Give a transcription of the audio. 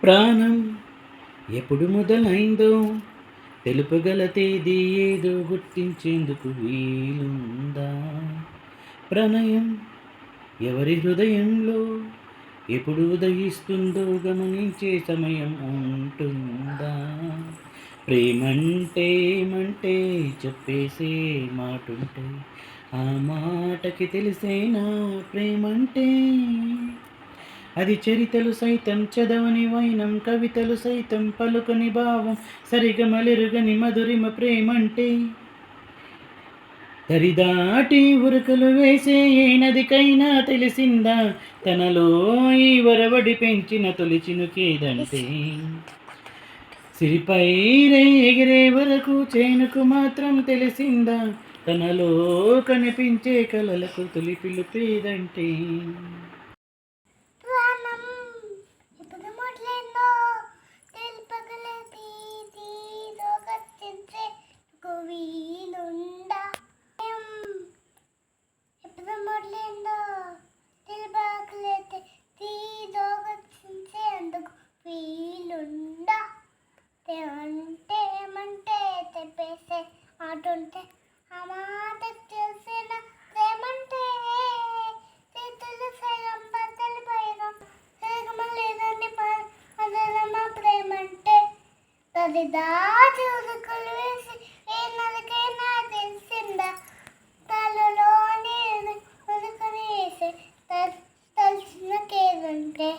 ప్రాణం ఎప్పుడు మొదలైందో తెలుపగల తేదీ ఏదో గుర్తించేందుకు వీలుందా? ప్రణయం ఎవరి హృదయంలో ఎప్పుడు ఉదయిస్తుందో గమనించే సమయం ఉంటుందా? ప్రేమంటే ఏమంటే చెప్పేసే మాటుంటే ఆ మాటకి తెలిసేనా ప్రేమంటే? అది చరితలు సైతం చదవని వైనం, కవితలు సైతం పలుకని భావం, సరిగమలెరుగని మధురిమ ప్రేమంటే. దరిదాటి ఉరుకులు వేసే ఏ నదికైనా తెలిసిందా తనలో ఈ వరవడి పెంచిన తొలి చినుకేదంటే? సిరిపై ఎగిరే వరకు చేనుకు మాత్రం తెలిసిందా తనలో కనిపించే కలలకు తొలి పిలుపేదంటే? ఏమంటే చెప్పేసే మాటుంటే ఆ మాట తెలిసిన ప్రేమంటే చేతులు సైలం బద్దలు పైరం లేదని అదనమా ప్రేమంటే. దాచి ఉదుకులు వేసి ఏ నదికైనా తెలిసిందా తలలోని ఉదుకుని వేసి తలసిన కేదంటే?